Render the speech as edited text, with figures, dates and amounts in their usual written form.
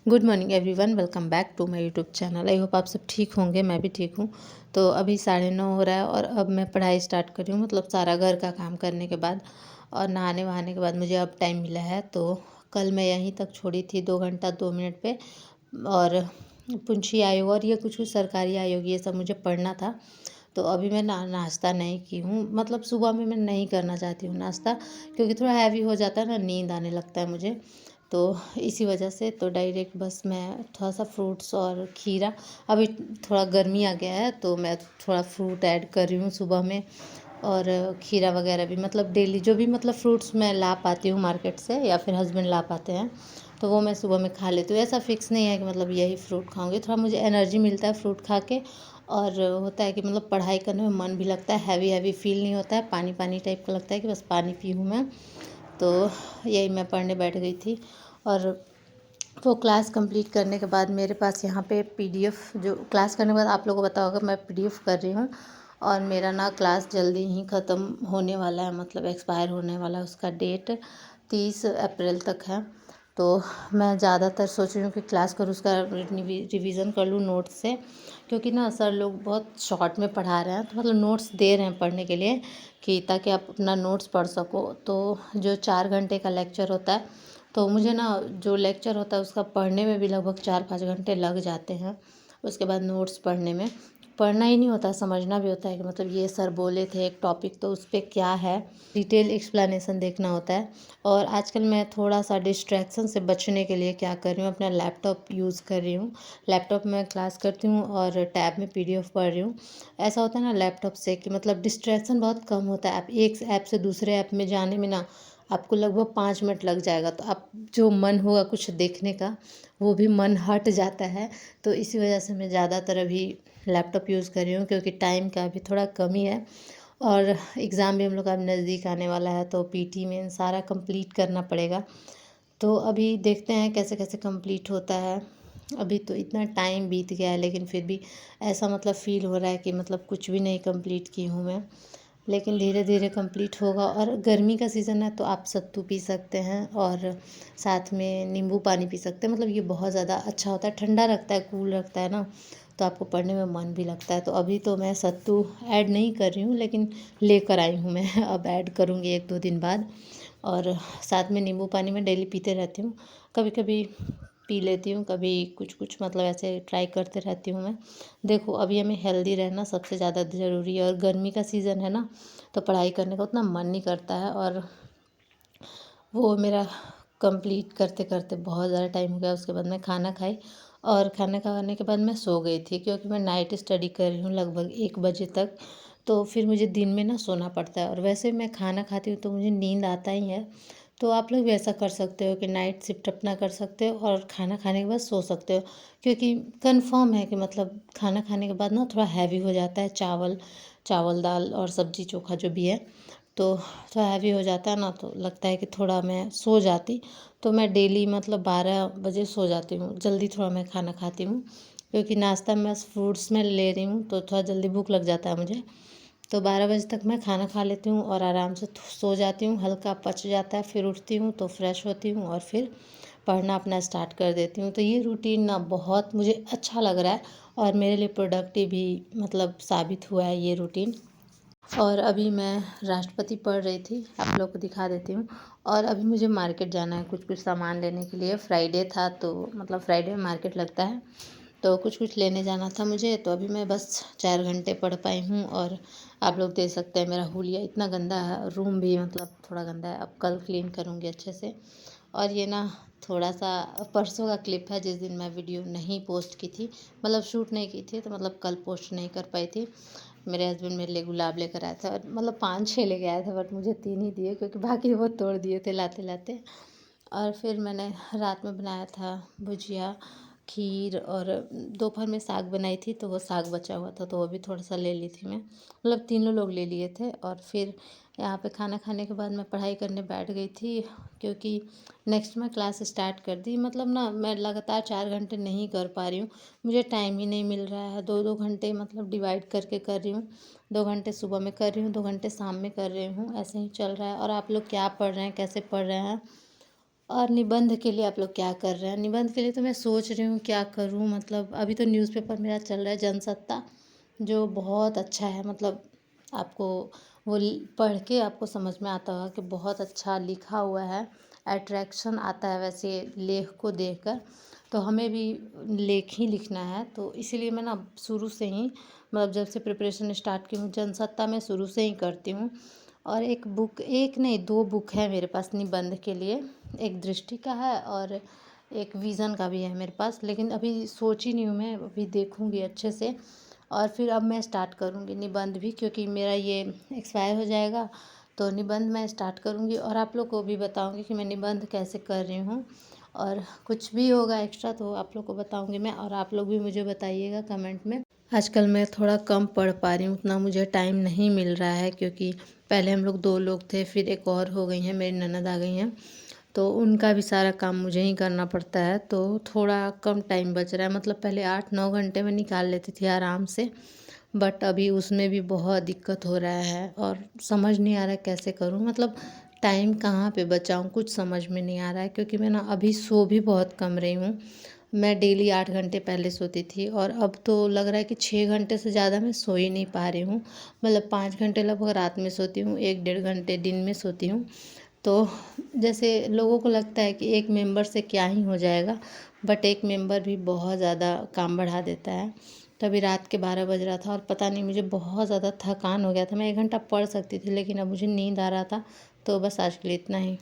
Good morning everyone, welcome back to my YouTube channel. I hope आप सब ठीक होंगे। मैं भी ठीक हूँ। तो अभी 9:30 हो रहा है और अब मैं पढ़ाई स्टार्ट कर रही हूँ, मतलब सारा घर का काम करने के बाद और नहाने वहाने के बाद मुझे अब टाइम मिला है। तो कल मैं यहीं तक छोड़ी थी 2 घंटा 2 मिनट पे। और पुंछी आयोग और ये कुछ कुछ सरकारी आयोग ये सब मुझे पढ़ना था। तो अभी मैं नाश्ता नहीं की हूँ, मतलब सुबह में मैं नहीं करना चाहती हूँ नाश्ता, क्योंकि थोड़ा हैवी हो जाता है ना, नींद आने लगता है मुझे। तो इसी वजह से तो डायरेक्ट बस मैं थोड़ा सा फ्रूट्स और खीरा, अभी थोड़ा गर्मी आ गया है तो मैं थोड़ा फ्रूट ऐड कर रही हूँ सुबह में। और खीरा वगैरह भी, मतलब डेली जो भी मतलब फ्रूट्स मैं ला पाती हूँ मार्केट से या फिर हस्बैंड ला पाते हैं, तो वो मैं सुबह में खा लेती हूँ। ऐसा फिक्स नहीं है कि मतलब यही फ्रूट खाऊंगी, थोड़ा मुझे एनर्जी मिलता है फ्रूट खा के। और होता है कि मतलब पढ़ाई करने में मन भी लगता है, हैवी हैवी फील नहीं होता है, पानी पानी टाइप का लगता है कि बस पानी पी हूँ मैं। तो यही मैं पढ़ने बैठ गई थी। और वो क्लास कंप्लीट करने के बाद मेरे पास यहाँ पे पीडीएफ, जो क्लास करने के बाद आप लोगों को पता होगा मैं पीडीएफ कर रही हूँ। और मेरा ना क्लास जल्दी ही ख़त्म होने वाला है, मतलब एक्सपायर होने वाला है, उसका डेट 30 अप्रैल तक है। तो मैं ज़्यादातर सोच रही हूँ कि क्लास करूँ, उसका रिवीज़न कर लूँ नोट्स से, क्योंकि ना सर लोग बहुत शॉर्ट में पढ़ा रहे हैं, तो मतलब नोट्स दे रहे हैं पढ़ने के लिए कि ताकि आप अपना नोट्स पढ़ सको। तो जो 4 घंटे का लेक्चर होता है, तो मुझे ना जो लेक्चर होता है उसका पढ़ने में भी लगभग 4-5 घंटे लग जाते हैं। उसके बाद नोट्स पढ़ने में पढ़ना ही नहीं होता, समझना भी होता है कि मतलब ये सर बोले थे एक टॉपिक तो उस पर क्या है, डिटेल एक्सप्लेनेशन देखना होता है। और आजकल मैं थोड़ा सा डिस्ट्रैक्शन से बचने के लिए क्या कर रही हूँ, अपना लैपटॉप यूज़ कर रही हूँ। लैपटॉप में क्लास करती हूँ और टैब में पीडीएफ पढ़ रही हूँ। ऐसा होता है ना लैपटॉप से कि मतलब डिस्ट्रैक्शन बहुत कम होता है। आप एक ऐप से दूसरे ऐप में जाने में ना आपको लगभग 5 मिनट लग जाएगा, तो आप जो मन होगा कुछ देखने का वो भी मन हट जाता है। तो इसी वजह से मैं ज़्यादातर अभी लैपटॉप यूज़ कर रही हूँ, क्योंकि टाइम का भी थोड़ा कमी है। और एग्ज़ाम भी हम लोग का अब नज़दीक आने वाला है, तो पीटी में सारा कंप्लीट करना पड़ेगा। तो अभी देखते हैं कैसे कैसे कंप्लीट होता है। अभी तो इतना टाइम बीत गया है, लेकिन फिर भी ऐसा मतलब फ़ील हो रहा है कि मतलब कुछ भी नहीं कंप्लीट की हूँ मैं। लेकिन धीरे धीरे कंप्लीट होगा। और गर्मी का सीज़न है तो आप सत्तू पी सकते हैं और साथ में नींबू पानी पी सकते हैं, मतलब ये बहुत ज़्यादा अच्छा होता है, ठंडा रखता है, कूल रखता है ना, तो आपको पढ़ने में मन भी लगता है। तो अभी तो मैं सत्तू ऐड नहीं कर रही हूँ, लेकिन लेकर आई हूँ मैं अब ऐड करूँगी 1-2 दिन बाद। और साथ में नींबू पानी मैं डेली पीते रहती हूँ, कभी कभी पी लेती हूँ, कभी कुछ कुछ मतलब ऐसे ट्राई करते रहती हूँ मैं। देखो अभी हमें हेल्दी रहना सबसे ज़्यादा ज़रूरी है, और गर्मी का सीज़न है ना, तो पढ़ाई करने का उतना मन नहीं करता है। और वो मेरा कंप्लीट करते करते बहुत ज़्यादा टाइम हो गया। उसके बाद मैं खाना खाई और खाना खाने के बाद मैं सो गई थी, क्योंकि मैं नाइट स्टडी कर रही हूँ लगभग 1 बजे तक। तो फिर मुझे दिन में ना सोना पड़ता है, और वैसे मैं खाना खाती हूँ तो मुझे नींद आता ही है। तो आप लोग भी ऐसा कर सकते हो कि नाइट शिफ्ट अपना कर सकते हो और खाना खाने के बाद सो सकते हो, क्योंकि कंफर्म है कि मतलब खाना खाने के बाद ना थोड़ा हैवी हो जाता है, चावल चावल दाल और सब्ज़ी चोखा जो भी है, तो थोड़ा हैवी हो जाता है ना, तो लगता है कि थोड़ा मैं सो जाती। तो मैं डेली मतलब 12 बजे सो जाती हूँ, जल्दी थोड़ा मैं खाना खाती हूँ, क्योंकि नाश्ता मैं फ्रूट्स में ले रही हूँ तो थोड़ा जल्दी भूख लग जाता है मुझे। तो 12 बजे तक मैं खाना खा लेती हूँ और आराम से सो जाती हूँ, हल्का पच जाता है, फिर उठती हूँ तो फ्रेश होती हूँ और फिर पढ़ना अपना स्टार्ट कर देती हूँ। तो ये रूटीन ना बहुत मुझे अच्छा लग रहा है और मेरे लिए प्रोडक्टिव भी मतलब साबित हुआ है ये रूटीन। और अभी मैं राष्ट्रपति पढ़ रही थी, आप लोग को दिखा देती हूँ। और अभी मुझे मार्केट जाना है कुछ कुछ सामान लेने के लिए, फ्राइडे था तो मतलब फ्राइडे में मार्केट लगता है, तो कुछ कुछ लेने जाना था मुझे। तो अभी मैं बस 4 घंटे पढ़ पाई हूँ। और आप लोग देख सकते हैं मेरा हुलिया इतना गंदा है, रूम भी मतलब थोड़ा गंदा है, अब कल क्लीन करूँगी अच्छे से। और ये ना थोड़ा सा परसों का क्लिप है, जिस दिन मैं वीडियो नहीं पोस्ट की थी, मतलब शूट नहीं की थी, तो मतलब कल पोस्ट नहीं कर पाई थी। मेरे हस्बैंड मेरे लिए गुलाब लेकर आए थे, और मतलब 5-6 लेके आए थे, बट मुझे 3 ही दिए, क्योंकि बाकी वो तोड़ दिए थे लाते लाते। और फिर मैंने रात में बनाया था भुजिया, खीर, और दोपहर में साग बनाई थी, तो वो साग बचा हुआ था तो वो भी थोड़ा सा ले ली थी मैं, मतलब तीनों लोग ले लिए थे। और फिर यहाँ पे खाना खाने के बाद मैं पढ़ाई करने बैठ गई थी, क्योंकि नेक्स्ट मैं क्लास स्टार्ट कर दी। मतलब ना मैं लगातार 4 घंटे नहीं कर पा रही हूँ, मुझे टाइम ही नहीं मिल रहा है। 2-2 घंटे मतलब डिवाइड करके कर रही हूँ, 2 घंटे सुबह में कर रही हूँ, 2 घंटे शाम में कर रही हूँ, ऐसे ही चल रहा है। और आप लोग क्या पढ़ रहे हैं, कैसे पढ़ रहे हैं, और निबंध के लिए आप लोग क्या कर रहे हैं? निबंध के लिए तो मैं सोच रही हूँ क्या करूँ, मतलब अभी तो न्यूज़पेपर मेरा चल रहा है जनसत्ता, जो बहुत अच्छा है। मतलब आपको वो पढ़ के आपको समझ में आता होगा कि बहुत अच्छा लिखा हुआ है, अट्रैक्शन आता है वैसे लेख को देखकर। तो हमें भी लेख ही लिखना है, तो इसीलिए मैं ना शुरू से ही, मतलब जब से प्रिपरेशन स्टार्ट की हूँ जनसत्ता में शुरू से ही करती हूँ। और एक बुक, एक नहीं 2 बुक है मेरे पास निबंध के लिए। एक दृष्टि का है और एक विज़न का भी है मेरे पास, लेकिन अभी सोची नहीं हूँ मैं, अभी देखूँगी अच्छे से और फिर अब मैं स्टार्ट करूँगी निबंध भी, क्योंकि मेरा ये एक्सपायर हो जाएगा। तो निबंध मैं स्टार्ट करूँगी और आप लोग को भी बताऊँगी कि मैं निबंध कैसे कर रही हूँ। और कुछ भी होगा एक्स्ट्रा तो आप लोग को बताऊँगी मैं, और आप लोग भी मुझे बताइएगा कमेंट में। आजकल मैं थोड़ा कम पढ़ पा रही हूँ, उतना मुझे टाइम नहीं मिल रहा है, क्योंकि पहले हम लोग 2 लोग थे, फिर एक और हो गई हैं, मेरी ननद आ गई हैं। तो उनका भी सारा काम मुझे ही करना पड़ता है, तो थोड़ा कम टाइम बच रहा है। मतलब पहले 8-9 घंटे में निकाल लेती थी आराम से, बट अभी उसमें भी बहुत दिक्कत हो रहा है और समझ नहीं आ रहा है कैसे करूँ। मतलब टाइम कहाँ पे बचाऊँ, कुछ समझ में नहीं आ रहा है, क्योंकि मैं ना अभी सो भी बहुत कम रही हूँ। मैं डेली 8 घंटे पहले सोती थी और अब तो लग रहा है कि 6 घंटे से ज़्यादा मैं सो ही नहीं पा रही हूँ। मतलब 5 घंटे लगभग रात में सोती हूँ, 1 डेढ़ घंटे दिन में सोती हूँ। तो जैसे लोगों को लगता है कि एक मेंबर से क्या ही हो जाएगा, बट एक मेंबर भी बहुत ज़्यादा काम बढ़ा देता है। तभी रात के 12 बज रहा था और पता नहीं मुझे बहुत ज़्यादा थकान हो गया था। मैं 1 घंटा पढ़ सकती थी, लेकिन अब मुझे नींद आ रहा था। तो बस आज के लिए इतना ही।